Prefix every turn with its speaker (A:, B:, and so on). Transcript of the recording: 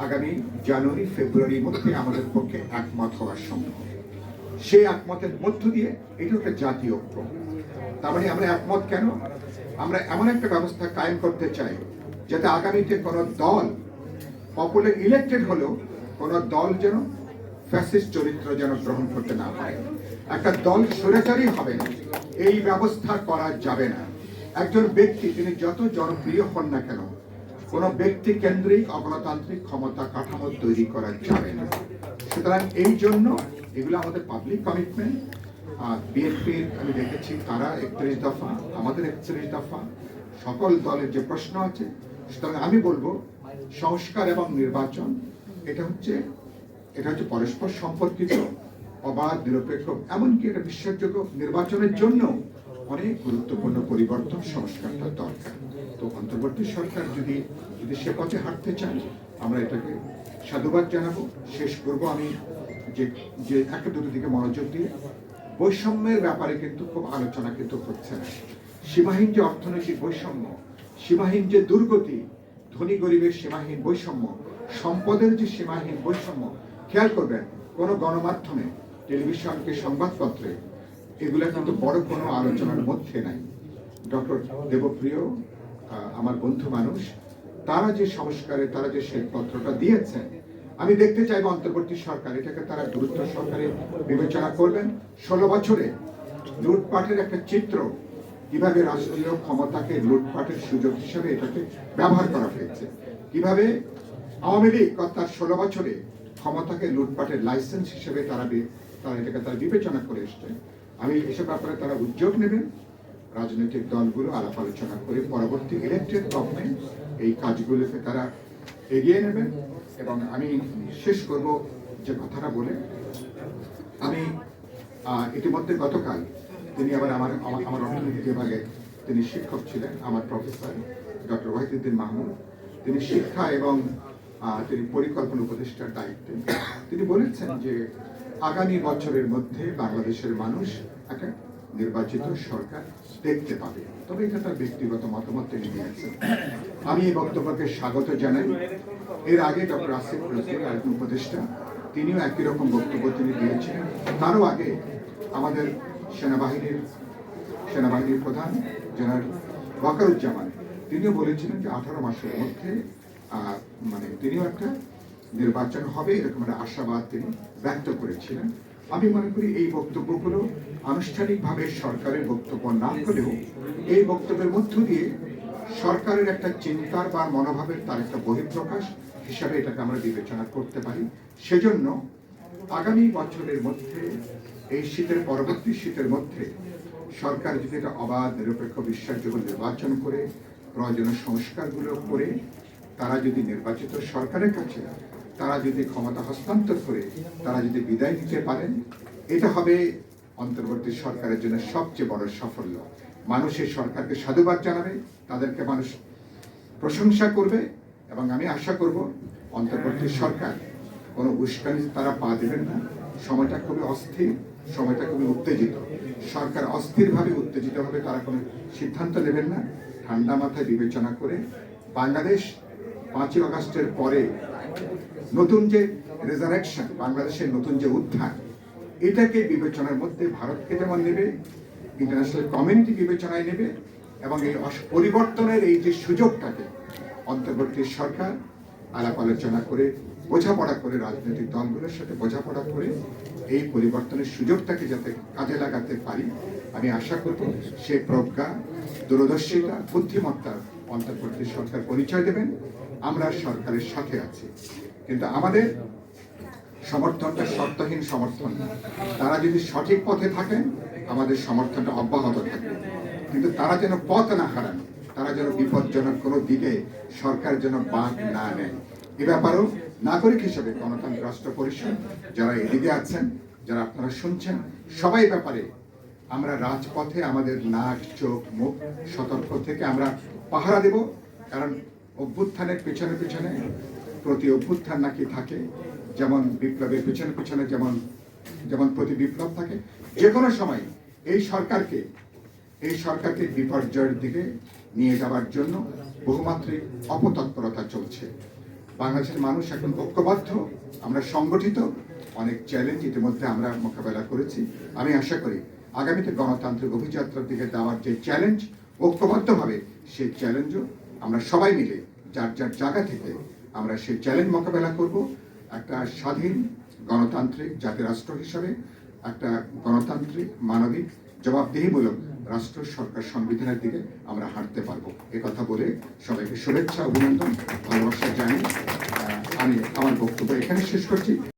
A: আগামী জানুয়ারি ফেব্রুয়ারির মধ্যে আমাদের পক্ষে একমত হওয়া সম্ভব। সেই একমতের মধ্য দিয়ে এটা একটা জাতীয় ঐক্য। তার মানে আমরা একমত কেন? আমরা এমন একটা ব্যবস্থা কায়েম করতে চাই যাতে আগামীতে কোনো দল পপুলার ইলেক্টেড হলেও কোনো দল যেন ফ্যাসিস্ট চরিত্র যেন গ্রহণ করতে না পারে। একটা দল স্বৈরাচারী হবে না, এই ব্যবস্থা করা যাবে না। একজন ব্যক্তি তিনি যত জনপ্রিয় হন না কেন, কোনো ব্যক্তি কেন্দ্রিক অগণতান্ত্রিক ক্ষমতা কাঠামো তৈরি করা যাবে না। সুতরাং এই জন্য এগুলো আমাদের পাবলিক কমিটমেন্ট। বিএনপির আমি দেখেছি তারা 31 দফা, আমাদের 31 দফা, সকল দলের যে প্রশ্ন আছে। সুতরাং আমি বলবো সংস্কার এবং নির্বাচন এটা হচ্ছে পরস্পর সম্পর্কিত, অবাধ, নিরপেক্ষ, এমনকি এটা বিশ্বাসযোগ্য নির্বাচনের জন্য অনেক গুরুত্বপূর্ণ পরিবর্তন সংস্কারটা দরকার। তো অন্তর্বর্তী সরকার যদি সে পথে হাঁটতে চান, আমরা এটাকে সাধুবাদ জানাবো। শেষ করব আমি যে একটা দুটো দিকে মনোযোগ দিয়ে, বৈষম্যের ব্যাপারে কিন্তু খুব আলোচনা কিন্তু হচ্ছে না। সীমাহীন যে অর্থনৈতিক বৈষম্য, সীমাহীন যে দুর্গতি, ধনী গরিবের সীমাহীন বৈষম্য, সম্পদের যে সীমাহীন বৈষম্য, খেয়াল করবেন কোনো গণমাধ্যমে, টেলিভিশনকে, সংবাদপত্রে এগুলা কিন্তু বড় কোনো আলোচনার মধ্যে নাই। ডক্টর দেবপ্রিয় আমার বন্ধু মানুষ, তারা যে সংস্কারে তারা যে শ্বেতপত্রটা দিয়েছেন, আমি দেখতে চাইব অন্তর্বর্তী সরকার এটাকে তারা গুরুত্ব সহকারে বিবেচনা করবেন। 16 বছরে লুটপাটের একটা চিত্র, কিভাবে রাষ্ট্রীয় ক্ষমতাকে লুটপাটের সুযোগ হিসেবে এটাকে ব্যবহার করা হয়েছে, কিভাবে আওয়ামী লীগ তার 16 বছরে ক্ষমতাকে লুটপাটের লাইসেন্স হিসেবে তারা এটাকে বিবেচনা করে এসছে। আমি এসব ব্যাপারে তারা উদ্যোগ নেবেন, রাজনৈতিক দলগুলো আলাপ আলোচনা করে পরবর্তী ইলেকটেড গভর্নমেন্ট এই কাজগুলোকে তারা এগিয়ে নেবেন। এবং আমি শেষ করব যে কথাটা বলে, আমি ইতিমধ্যে গতকাল তিনি আবার আমার অর্থনীতি বিভাগে তিনি শিক্ষক ছিলেন, আমার প্রফেসর ডক্টর ওয়াহিদুদ্দিন মাহমুদ, তিনি শিক্ষা এবং তিনি পরিকল্পনা উপদেষ্টার দায়িত্বে। তিনি বলেছেন যে আগামী বছরের মধ্যে বাংলাদেশের মানুষ একটা নির্বাচিত সরকার দেখতে পাবে। তবে এটা তার ব্যক্তিগত মতামত তিনি দিয়েছেন, আমি এই বক্তব্যকে স্বাগত জানাই। এর আগে ডক্টর আসিফ নজরুল আরেকজন উপদেষ্টা, তিনিও একই রকম বক্তব্য তিনি দিয়েছিলেন। তারও আগে আমাদের সেনাবাহিনীর প্রধান জেনারেল ওয়াকারুজ্জামান, তিনিও বলেছিলেন যে 18 মাসের মধ্যে তিনিও একটা নির্বাচন হবে, এরকম একটা আশাবাদ তিনি ব্যক্ত করেছিলেন। আমি মনে করি এই বক্তব্যগুলো আনুষ্ঠানিকভাবে সরকারের বক্তব্য না হলেও এই বক্তব্যের মধ্য দিয়ে সরকারের একটা চিন্তার বা মনোভাবের তার একটা বহিঃপ্রকাশ হিসাবে এটাকে আমরা বিবেচনা করতে পারি। সেজন্য আগামী বছরের মধ্যে, এই শীতের পরবর্তী শীতের মধ্যে সরকার যদি এটা অবাধ, নিরপেক্ষ, বিশ্বাসযোগ্য নির্বাচন করে প্রয়োজনীয় সংস্কারগুলো করে তারা যদি নির্বাচিত সরকারের কাছে তারা যদি ক্ষমতা হস্তান্তর করে তারা যদি বিদায় নিতে পারেন, এটা হবে অন্তর্বর্তী সরকারের জন্য সবচেয়ে বড় সাফল্য। মানুষ এই সরকারকে সাধুবাদ জানাবে, তাদেরকে মানুষ প্রশংসা করবে, এবং আমি আশা করব অন্তর্বর্তী সরকার কোনো উস্কানি তারা পা দেবেন না। সময়টা খুবই অস্থির, সময়টা খুবই উত্তেজিত। সরকার অস্থিরভাবে, উত্তেজিতভাবে তারা কোনো সিদ্ধান্ত নেবেন না। ঠান্ডা মাথায় বিবেচনা করে বাংলাদেশ 5ই আগস্টের পরে নতুন যে রেজারেকশন, বাংলাদেশের নতুন যে উত্থান, এটাকে বিবেচনার মধ্যে ভারতকে যেমন নেবে, ইন্টারন্যাশনাল কমিউনিটি বিবেচনায় নেবে, এবং এই পরিবর্তনের এই যে সুযোগটাকে অন্তর্বর্তী সরকার আলাপ আলোচনা করে, বোঝাপড়া করে, রাজনৈতিক দলগুলোর সাথে বোঝাপড়া করে এই পরিবর্তনের সুযোগটাকে যাতে কাজে লাগাতে পারি, আমি আশা করব সে প্রজ্ঞা, দূরদর্শিতা, বুদ্ধিমত্তা অন্তর্বর্তী সরকার পরিচয় দেবেন। আমরা সরকারের সাথে আছি, কিন্তু আমাদের সমর্থনটা শর্তহীন সমর্থন না। তারা যদি সঠিক পথে থাকেন আমাদের সমর্থনটা অব্যাহত থাকবে, কিন্তু তারা যেন পথ না হারান, তারা যেন বিপজ্জনক কোনো দিকে সরকার যেন বাঁক না নেয়। এ ব্যাপারেও নাগরিক হিসেবে গণতান্ত্রিক রাষ্ট্র পরিষদ যারা এদিকে আছেন, যারা আপনারা শুনছেন, সবাই ব্যাপারে আমরা রাজপথে আমাদের নাক, চোখ, মুখ সতর্ক থেকে আমরা পাহারা দেব। কারণ অভ্যুত্থানের পেছনে পেছনে প্রতি অভ্যুত্থান নাকি থাকে, যেমন বিপ্লবের পেছনে পেছনে যেমন প্রতি বিপ্লব থাকে। যে কোনো সময় এই সরকারকে বিপর্যয়ের দিকে নিয়ে যাওয়ার জন্য বহুমাত্রিক অপতৎপরতা চলছে। বাংলাদেশের মানুষ এখন ঐক্যবদ্ধ, আমরা সংগঠিত। অনেক চ্যালেঞ্জ ইতিমধ্যে আমরা মোকাবেলা করেছি। আমি আশা করি আগামীতে গণতান্ত্রিক অভিযাত্রার দিকে দেওয়ার যে চ্যালেঞ্জ, ঐক্যবদ্ধভাবে সেই চ্যালেঞ্জও আমরা সবাই মিলে যার যার জায়গা থেকে আমরা সেই চ্যালেঞ্জ মোকাবেলা করব। একটা স্বাধীন গণতান্ত্রিক জাতি রাষ্ট্র হিসাবে, একটা গণতান্ত্রিক মানবিক জবাবদিহিমূলক রাষ্ট্র সরকার সংবিধানের দিকে আমরা হাঁটতে পারবো। এ কথা বলে সবাইকে শুভেচ্ছা, অভিনন্দন, ভালোবাসা জানিয়ে আমি আমার বক্তব্য এখানে শেষ করছি।